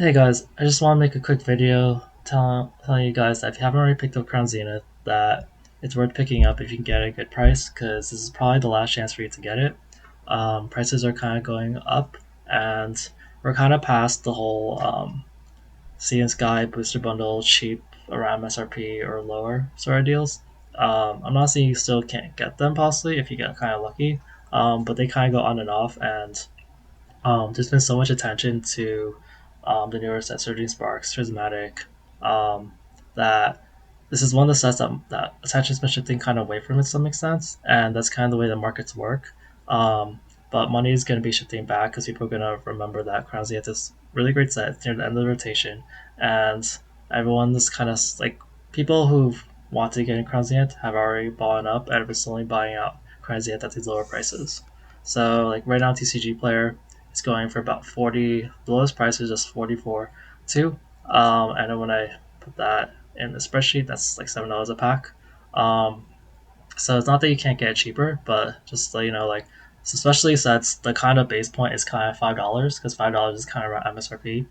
Hey guys, I just want to make a quick video telling you guys that if you haven't already picked up Crown Zenith, that it's worth picking up if you can get a good price, because this is probably the last chance for you to get it. Prices are kind of going up, and we're kind of past the whole Sea and Sky booster bundle cheap around MSRP or lower sort of deals. I'm not saying you still can't get them possibly if you get kind of lucky, but they kind of go on and off, and there's been so much attention to the newer set, Surging Sparks, Prismatic, um, that this is one of the sets that attention's been shifting kind of away from it to some extent, and that's kind of the way the markets work. Um, but money is going to be shifting back because people are going to remember that Crown Z had this really great set near the end of the rotation, and everyone is kind of like people who want to get in Crown Z have already bought up and are slowly buying out Crown Z at these lower prices. So like right now, TCG player it's going for about 40. The lowest price is just 44 too. And then when I put that in the spreadsheet, that's like $7 a pack. Um, so it's not that you can't get it cheaper, but just so you know, like especially since the kind of base point is kind of $5 because $5 is kind of around MSRP.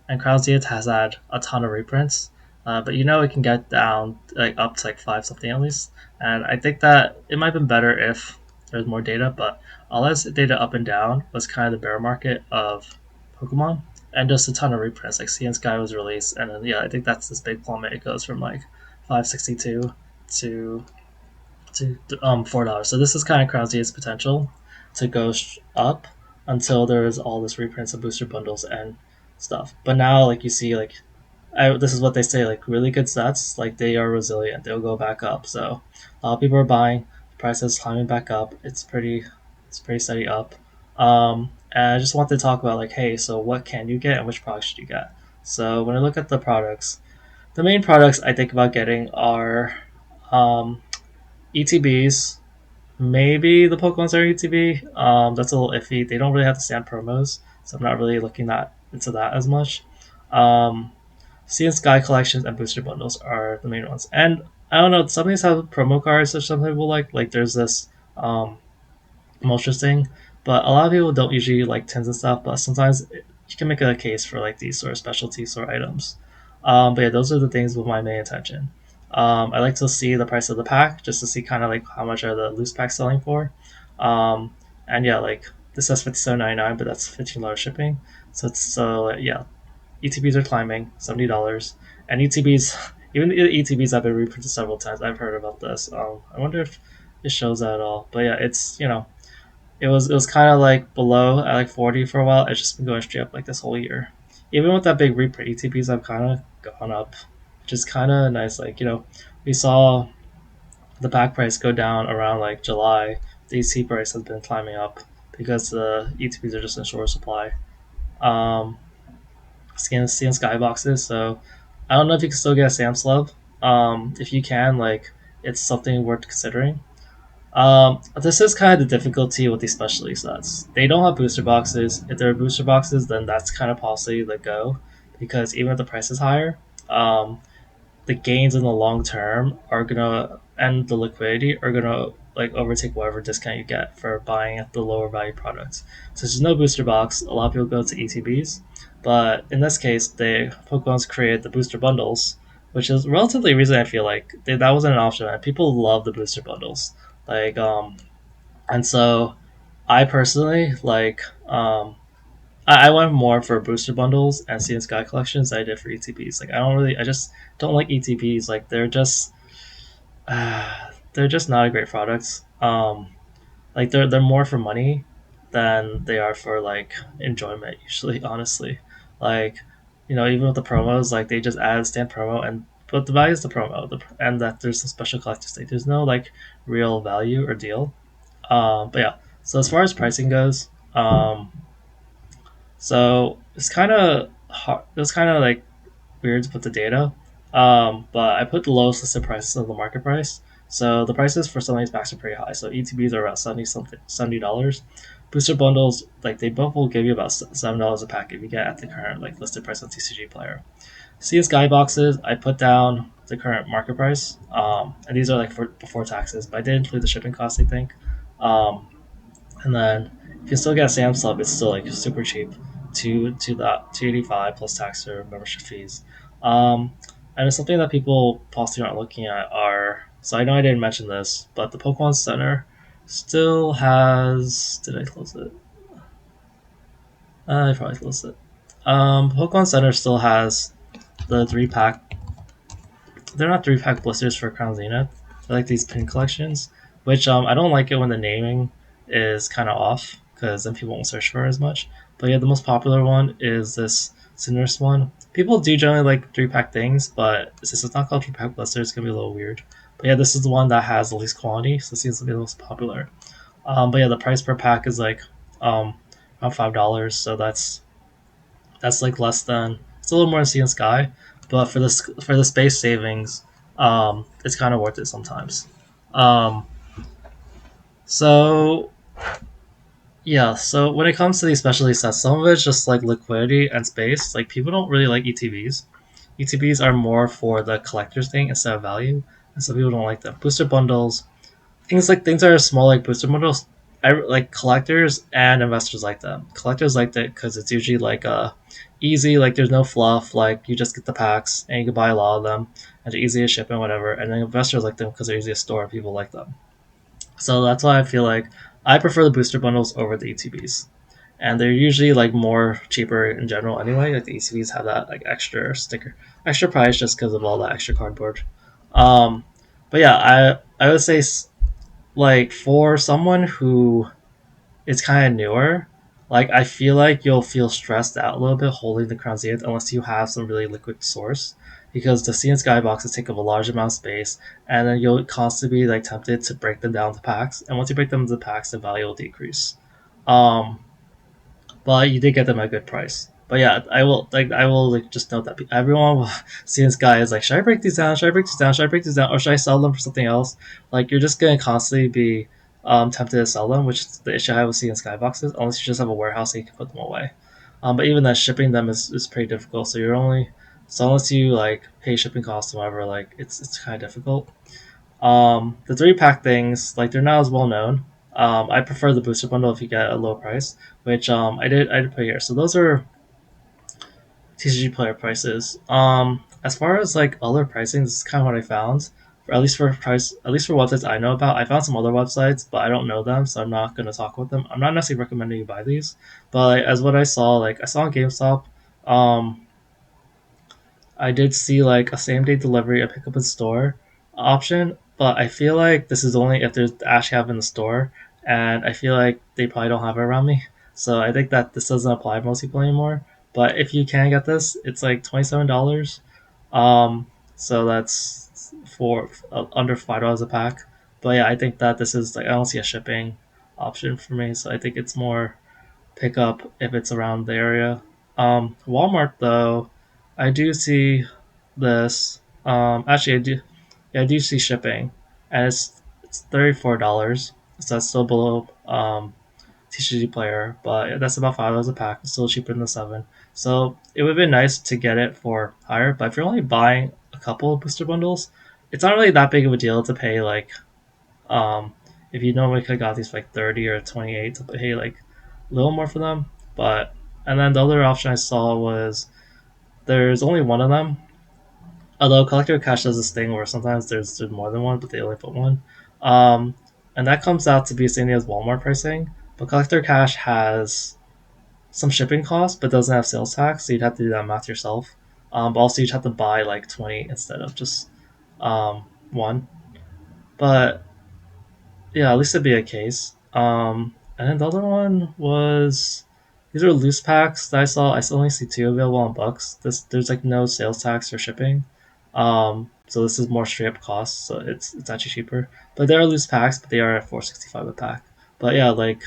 And Crown Zenith has had a ton of reprints, but you know it can get down like up to like five something at least. And I think that it might have been better if there's more data, but all this data up and down was kind of the bear market of Pokemon, and just a ton of reprints. Like Sea and Sky was released, and then yeah, I think that's this big plummet. It goes from like 562 to $4. So this is kind of Krause's potential to go up until there's all this reprints of booster bundles and stuff. But now, like you see, like this is what they say, like really good sets, like they are resilient. They'll go back up. So a lot of people are buying. The price is climbing back up. It's pretty steady up. And I just want to talk about like, hey, so what can you get and which products should you get? So when I look at the products, the main products I think about getting are um, ETBs, maybe the Pokemon Center ETB. That's a little iffy. They don't really have the stand promos, so I'm not really looking that into that as much. Um, Sea and Sky collections and booster bundles are the main ones. And I don't know, some of these have promo cards which some people like. Like there's this Moltres thing, but a lot of people don't usually like tins and stuff. But sometimes you can make a case for like these sort of specialty sort of items. But yeah, those are the things with my main attention. I like to see the price of the pack just to see kind of like how much are the loose packs selling for. And yeah, like this says 57.99, but that's $15 shipping. Yeah, ETBs are climbing $70, and ETBs even the ETBs have been reprinted several times. I've heard about this. I wonder if it shows that at all. But yeah, it's it was kind of like below at like 40 for a while. It's just been going straight up like this whole year. Even with that big reprint, ETPs have kind of gone up, which is kind of nice. Like we saw the pack price go down around like July. The EC price has been climbing up because the ETPs are just in short supply. Um, Scan skyboxes. So I don't know if you can still get a Sam's Club. If you can, like it's something worth considering. This is kind of the difficulty with these specialty sets. They don't have booster boxes. If there are booster boxes, then that's kind of possibly the go, because even if the price is higher, um, the gains in the long term are gonna and the liquidity are gonna like overtake whatever discount you get for buying at the lower value products. So there's no booster box. A lot of people go to ETBs, but in this case, they Pokemon's created the booster bundles, which is relatively recent. I feel like that wasn't an option, and people love the booster bundles. Like and so I personally I went more for booster bundles and Sea and Sky collections than I did for ETPs. Like I just don't like ETPs. Like they're just not a great product. Like they're more for money than they are for like enjoyment. Usually, honestly, like even with the promos, like they just add stand promo and but the value is the promo, and that there's a special collector's state. There's no like real value or deal. But yeah, so as far as pricing goes, so it's kind of hard. It was kind of like weird to put the data, but I put the lowest listed prices of the market price. So the prices for some of these packs are pretty high. So ETBs are about 70 something $70. Booster bundles, like they both will give you about $7 a pack if you get at the current like listed price on TCG Player. CS Guy boxes, I put down the current market price, and these are like for before taxes, but I did include the shipping cost, I think. Um, and then if you still get a Sam's Club, it's still like super cheap. $285 plus tax or membership fees. Um, and it's something that people possibly aren't looking at are. So I know I didn't mention this, but the Pokemon Center still has. Did I close it? I probably closed it. Pokemon Center still has the 3 pack. They're not 3 pack blisters for Crown Zenith. They're like these pin collections, which I don't like it when the naming is kind of off because then people won't search for it as much. But yeah, the most popular one is this Cinderace one. People do generally like 3 pack things, but since it's not called 3 pack blisters, it's gonna be a little weird. But yeah, this is the one that has the least quantity, so it seems to be the most popular. But yeah, the price per pack is like um, around $5, so that's like less than it's a little more than Sea and Sky, but for the space savings, it's kind of worth it sometimes. Um, so yeah, so when it comes to these specialty sets, some of it's just like liquidity and space. Like people don't really like ETBs. ETBs are more for the collector's thing instead of value, and some people don't like them. Booster bundles, things that are small like booster bundles. I like collectors and investors like them. Collectors like it because it's usually like easy, like there's no fluff, like you just get the packs and you can buy a lot of them and they're easy to ship and whatever. And then investors like them because they're easy to store and people like them. So that's why I feel like I prefer the booster bundles over the ETBs. And they're usually like more cheaper in general anyway. Like the ETBs have that like extra sticker, extra price just because of all that extra cardboard. Um, but yeah, I would say like for someone who is kind of newer, like I feel like you'll feel stressed out a little bit holding the Crown Zenith unless you have some really liquid source, because the Sea and Sky boxes take up a large amount of space, and then you'll constantly be like tempted to break them down to packs, and once you break them into packs, the value will decrease. Um, but you did get them at a good price. But yeah, I will like just note that everyone will see this guy is like, should I break these down? Should I break these down? Should I break these down? Or should I sell them for something else? Like you're just gonna constantly be tempted to sell them, which is the issue I have with seeing skyboxes, unless you just have a warehouse and you can put them away. But even then, shipping them is pretty difficult. So unless you like pay shipping costs or whatever, like it's kind of difficult. The 3 pack things, like they're not as well known. I prefer the booster bundle if you get a low price, which I did put here. So those are TCG player prices. As far as like other pricing, this is kind of what I found. For at least for websites I know about. I found some other websites, but I don't know them, so I'm not gonna talk about them. I'm not necessarily recommending you buy these, but like, as what I saw, like I saw on GameStop, um, I did see like a same day delivery, a pick up in store option, but I feel like this is only if there's actually have in the store, and I feel like they probably don't have it around me. So I think that this doesn't apply to most people anymore. But if you can get this, it's like $27. So that's for under $5 a pack. But yeah, I think that this is like I don't see a shipping option for me, so I think it's more pick up if it's around the area. Walmart though, I do see this. Actually, I do see shipping, and it's $34. So that's still below TCG player, but that's about $5 a pack. It's still cheaper than the 7. So it would have been nice to get it for higher. But if you're only buying a couple of booster bundles, it's not really that big of a deal to pay like um, if you normally could have got these for like 30 or 28 to pay like a little more for them. But and then the other option I saw was there's only one of them. Although Collector Cash does this thing where sometimes there's more than one, but they only put one. Um, and that comes out to be the same as Walmart pricing. But Collector Cash has some shipping costs, but doesn't have sales tax, so you'd have to do that math yourself. But also you'd have to buy like 20 instead of just one. But yeah, at least it'd be a case. And then the other one was these are loose packs that I saw. I still only see 2 available on Bucks. There's like no sales tax or shipping. So this is more straight up cost, so it's actually cheaper. But they are loose packs, but they are at 465 a pack. But yeah, like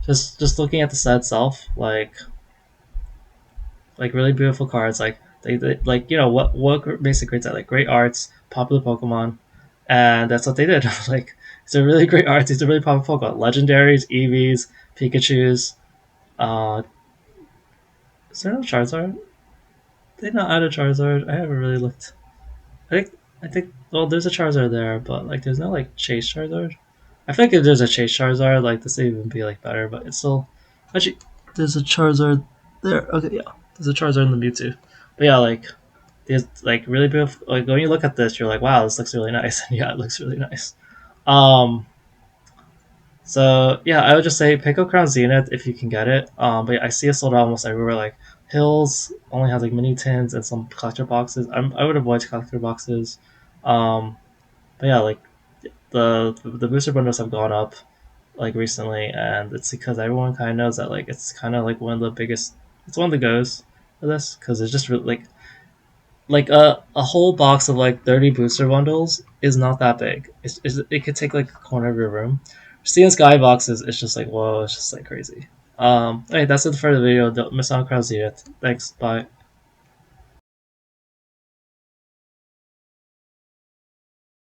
just looking at the set itself, like really beautiful cards. Like they like what makes it great set, like great arts, popular Pokemon, and that's what they did. Like it's a really great art. These are really popular Pokemon, legendaries, Eevees, Pikachu's. Uh, is there no Charizard? They not add a Charizard. I haven't really looked. I think well, there's a Charizard there, but like there's no like Chase Charizard. I feel like if there's a Chase Charizard, like this would even be like better, but it's still actually there's a Charizard. there. Okay, yeah. There's a Charizard and the Mewtwo. But yeah, like there's like really beautiful. Like when you look at this, you're like, wow, this looks really nice. And yeah, it looks really nice. Um, so yeah, I would just say pick up Crown Zenith if you can get it. But yeah, I see it sold out almost everywhere. Like Hills only has like mini tins and some collector boxes. I would avoid collector boxes. Um, but yeah, like the booster bundles have gone up like recently, and it's because everyone kind of knows that like it's kind of like one of the biggest. It's one of the goes for this because it's just really, like a whole box of like 30 booster bundles is not that big. It could take like a corner of your room. Seeing sky boxes, it's just like whoa, it's just like crazy. Hey, that's it for the video. Don't miss out on Crown Zenith. Thanks. Bye.